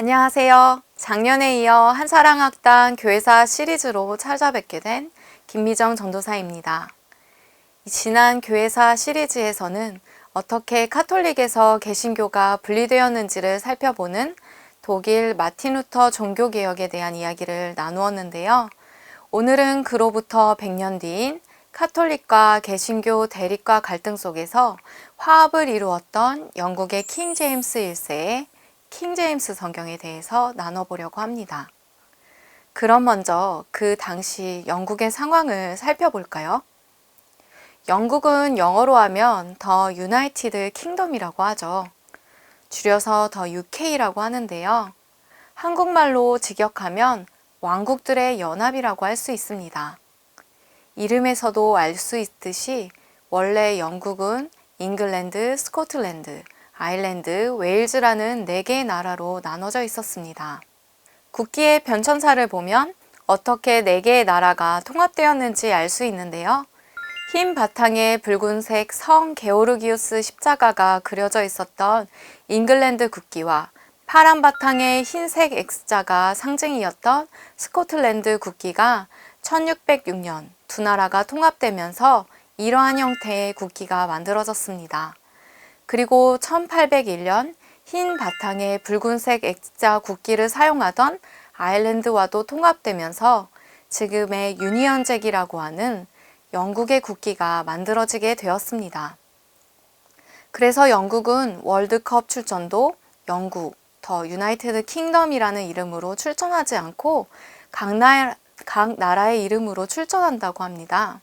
안녕하세요. 작년에 이어 한사랑학당 교회사 시리즈로 찾아뵙게 된 김미정 전도사입니다. 지난 교회사 시리즈에서는 어떻게 카톨릭에서 개신교가 분리되었는지를 살펴보는 독일 마틴 루터 종교개혁에 대한 이야기를 나누었는데요. 오늘은 그로부터 100년 뒤인 카톨릭과 개신교 대립과 갈등 속에서 화합을 이루었던 영국의 킹 제임스 1세의 킹 제임스 성경에 대해서 나눠보려고 합니다. 그럼 먼저 그 당시 영국의 상황을 살펴볼까요? 영국은 영어로 하면 더 유나이티드 킹덤이라고 하죠. 줄여서 더 UK라고 하는데요. 한국말로 직역하면 왕국들의 연합이라고 할 수 있습니다. 이름에서도 알 수 있듯이 원래 영국은 잉글랜드, 스코틀랜드, 아일랜드, 웨일즈라는 4개의 나라로 나눠져 있었습니다. 국기의 변천사를 보면 어떻게 4개의 나라가 통합되었는지 알 수 있는데요. 흰 바탕에 붉은색 성 게오르기우스 십자가가 그려져 있었던 잉글랜드 국기와 파란 바탕에 흰색 X자가 상징이었던 스코틀랜드 국기가 1606년 두 나라가 통합되면서 이러한 형태의 국기가 만들어졌습니다. 그리고 1801년 흰 바탕에 붉은색 X자 국기를 사용하던 아일랜드와도 통합되면서 지금의 유니언 잭이라고 하는 영국의 국기가 만들어지게 되었습니다. 그래서 영국은 월드컵 출전도 영국, 더 유나이티드 킹덤이라는 이름으로 출전하지 않고 각 나라의 이름으로 출전한다고 합니다.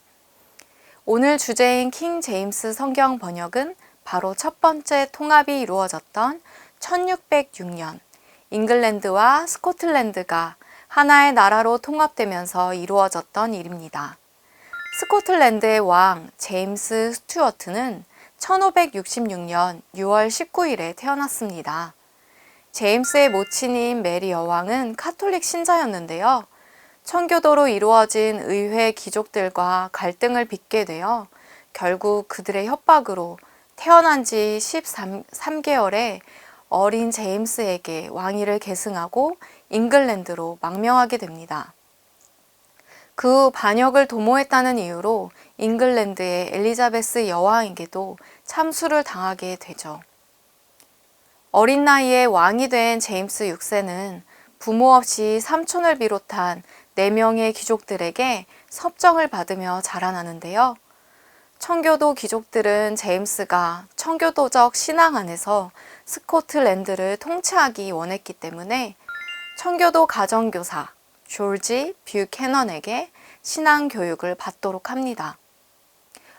오늘 주제인 킹 제임스 성경 번역은 바로 첫 번째 통합이 이루어졌던 1606년 잉글랜드와 스코틀랜드가 하나의 나라로 통합되면서 이루어졌던 일입니다. 스코틀랜드의 왕 제임스 스튜어트는 1566년 6월 19일에 태어났습니다. 제임스의 모친인 메리 여왕은 카톨릭 신자였는데요. 청교도로 이루어진 의회 귀족들과 갈등을 빚게 되어 결국 그들의 협박으로 태어난 지 13개월에 어린 제임스에게 왕위를 계승하고 잉글랜드로 망명하게 됩니다. 그 후 반역을 도모했다는 이유로 잉글랜드의 엘리자베스 여왕에게도 참수를 당하게 되죠. 어린 나이에 왕이 된 제임스 6세는 부모 없이 삼촌을 비롯한 4명의 귀족들에게 섭정을 받으며 자라나는데요. 청교도 귀족들은 제임스가 청교도적 신앙 안에서 스코틀랜드를 통치하기 원했기 때문에 청교도 가정교사 조지 뷰캐넌에게 신앙 교육을 받도록 합니다.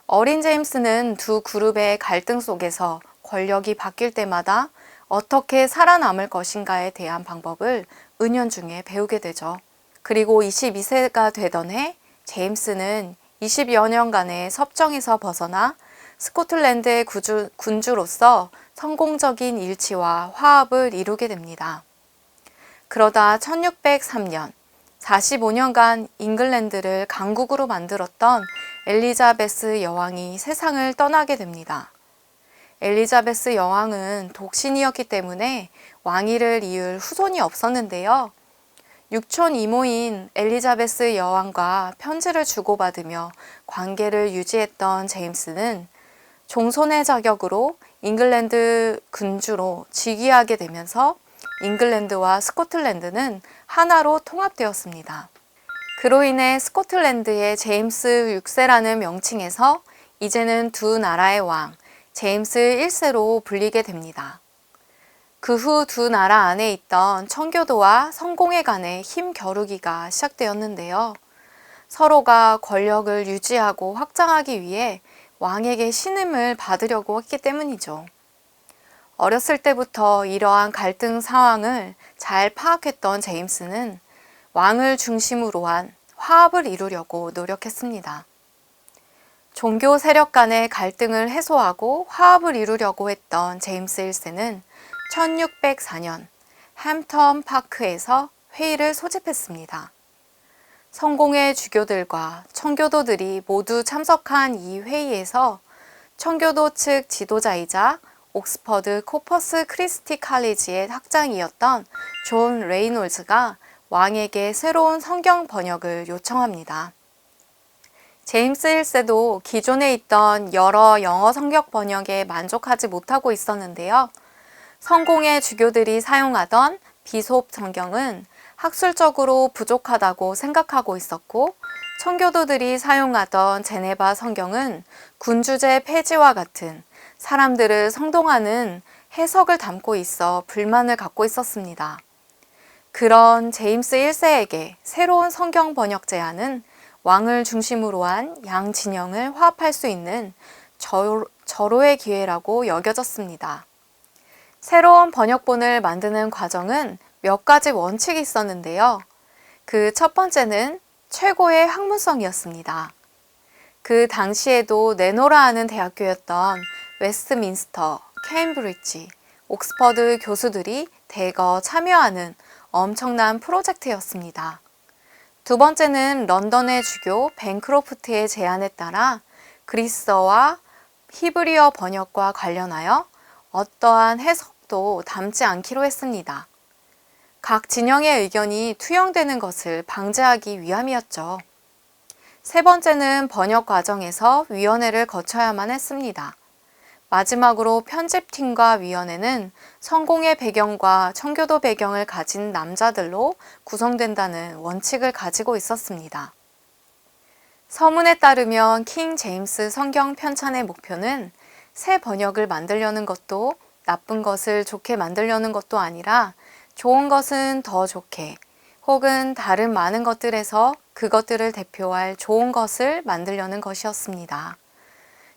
어린 제임스는 두 그룹의 갈등 속에서 권력이 바뀔 때마다 어떻게 살아남을 것인가에 대한 방법을 은연중에 배우게 되죠. 그리고 22세가 되던 해 제임스는 20여 년간의 섭정에서 벗어나 스코틀랜드의 군주로서 성공적인 일치와 화합을 이루게 됩니다. 그러다 1603년 45년간 잉글랜드를 강국으로 만들었던 엘리자베스 여왕이 세상을 떠나게 됩니다. 엘리자베스 여왕은 독신이었기 때문에 왕위를 이을 후손이 없었는데요. 육촌 이모인 엘리자베스 여왕과 편지를 주고받으며 관계를 유지했던 제임스는 종손의 자격으로 잉글랜드 군주로 즉위하게 되면서 잉글랜드와 스코틀랜드는 하나로 통합되었습니다. 그로 인해 스코틀랜드의 제임스 6세라는 명칭에서 이제는 두 나라의 왕, 제임스 1세로 불리게 됩니다. 그 후 두 나라 안에 있던 청교도와 성공회 간의 힘 겨루기가 시작되었는데요. 서로가 권력을 유지하고 확장하기 위해 왕에게 신임을 받으려고 했기 때문이죠. 어렸을 때부터 이러한 갈등 상황을 잘 파악했던 제임스는 왕을 중심으로 한 화합을 이루려고 노력했습니다. 종교 세력 간의 갈등을 해소하고 화합을 이루려고 했던 제임스 1세는 1604년 햄턴 파크에서 회의를 소집했습니다. 성공회 주교들과 청교도들이 모두 참석한 이 회의에서 청교도 측 지도자이자 옥스퍼드 코퍼스 크리스티 칼리지의 학장이었던 존 레이놀즈가 왕에게 새로운 성경 번역을 요청합니다. 제임스 1세도 기존에 있던 여러 영어 성경 번역에 만족하지 못하고 있었는데요. 성공의 주교들이 사용하던 비숍 성경은 학술적으로 부족하다고 생각하고 있었고, 청교도들이 사용하던 제네바 성경은 군주제 폐지와 같은 사람들을 성동하는 해석을 담고 있어 불만을 갖고 있었습니다. 그런 제임스 1세에게 새로운 성경 번역 제안은 왕을 중심으로 한 양 진영을 화합할 수 있는 절호의 기회라고 여겨졌습니다. 새로운 번역본을 만드는 과정은 몇 가지 원칙이 있었는데요. 그 첫 번째는 최고의 학문성이었습니다. 그 당시에도 내노라 하는 대학교였던 웨스트민스터, 케임브리지, 옥스퍼드 교수들이 대거 참여하는 엄청난 프로젝트였습니다. 두 번째는 런던의 주교 벤크로프트의 제안에 따라 그리스어와 히브리어 번역과 관련하여 어떠한 해석도 담지 않기로 했습니다. 각 진영의 의견이 투영되는 것을 방지하기 위함이었죠. 세 번째는 번역 과정에서 위원회를 거쳐야만 했습니다. 마지막으로 편집팀과 위원회는 성공의 배경과 청교도 배경을 가진 남자들로 구성된다는 원칙을 가지고 있었습니다. 서문에 따르면 킹 제임스 성경 편찬의 목표는 새 번역을 만들려는 것도 나쁜 것을 좋게 만들려는 것도 아니라 좋은 것은 더 좋게 혹은 다른 많은 것들에서 그것들을 대표할 좋은 것을 만들려는 것이었습니다.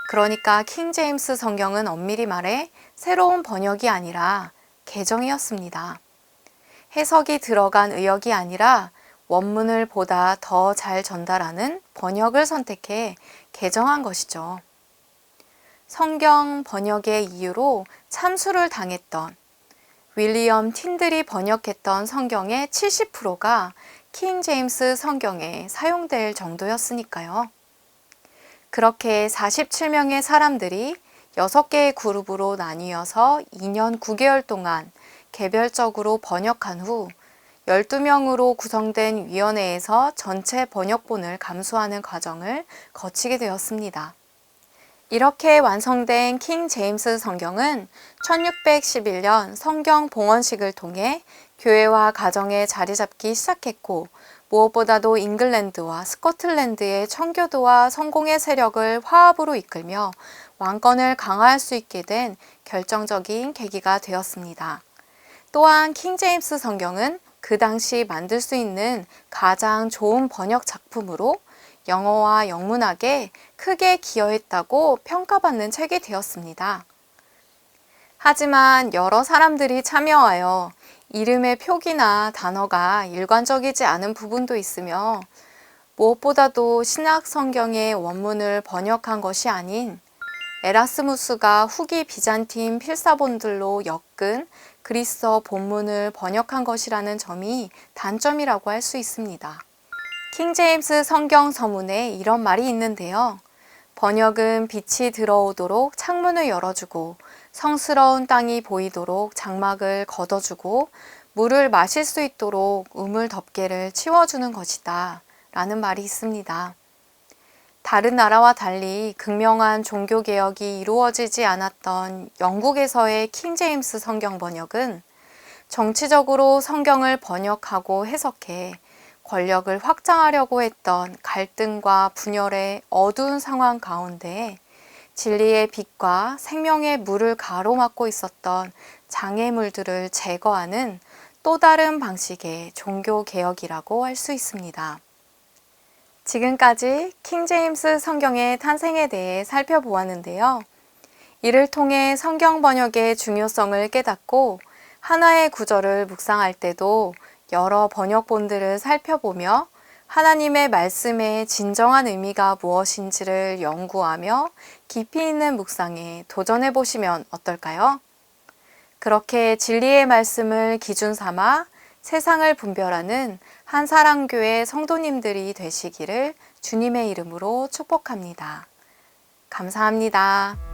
그러니까 킹 제임스 성경은 엄밀히 말해 새로운 번역이 아니라 개정이었습니다. 해석이 들어간 의역이 아니라 원문을 보다 더 잘 전달하는 번역을 선택해 개정한 것이죠. 성경 번역의 이유로 참수를 당했던 윌리엄 틴들이 번역했던 성경의 70%가 킹 제임스 성경에 사용될 정도였으니까요. 그렇게 47명의 사람들이 6개의 그룹으로 나뉘어서 2년 9개월 동안 개별적으로 번역한 후 12명으로 구성된 위원회에서 전체 번역본을 감수하는 과정을 거치게 되었습니다. 이렇게 완성된 킹 제임스 성경은 1611년 성경 봉헌식을 통해 교회와 가정에 자리 잡기 시작했고, 무엇보다도 잉글랜드와 스코틀랜드의 청교도와 성공의 세력을 화합으로 이끌며 왕권을 강화할 수 있게 된 결정적인 계기가 되었습니다. 또한 킹 제임스 성경은 그 당시 만들 수 있는 가장 좋은 번역 작품으로 영어와 영문학에 크게 기여했다고 평가받는 책이 되었습니다. 하지만 여러 사람들이 참여하여 이름의 표기나 단어가 일관적이지 않은 부분도 있으며, 무엇보다도 신약 성경의 원문을 번역한 것이 아닌 에라스무스가 후기 비잔틴 필사본들로 엮은 그리스어 본문을 번역한 것이라는 점이 단점이라고 할 수 있습니다. 킹 제임스 성경 서문에 이런 말이 있는데요. 번역은 빛이 들어오도록 창문을 열어주고 성스러운 땅이 보이도록 장막을 걷어주고 물을 마실 수 있도록 우물 덮개를 치워주는 것이다 라는 말이 있습니다. 다른 나라와 달리 극명한 종교개혁이 이루어지지 않았던 영국에서의 킹 제임스 성경 번역은 정치적으로 성경을 번역하고 해석해 권력을 확장하려고 했던 갈등과 분열의 어두운 상황 가운데 진리의 빛과 생명의 물을 가로막고 있었던 장애물들을 제거하는 또 다른 방식의 종교개혁이라고 할 수 있습니다. 지금까지 킹 제임스 성경의 탄생에 대해 살펴보았는데요. 이를 통해 성경 번역의 중요성을 깨닫고 하나의 구절을 묵상할 때도 여러 번역본들을 살펴보며 하나님의 말씀의 진정한 의미가 무엇인지를 연구하며 깊이 있는 묵상에 도전해 보시면 어떨까요? 그렇게 진리의 말씀을 기준 삼아 세상을 분별하는 한사랑교회 성도님들이 되시기를 주님의 이름으로 축복합니다. 감사합니다.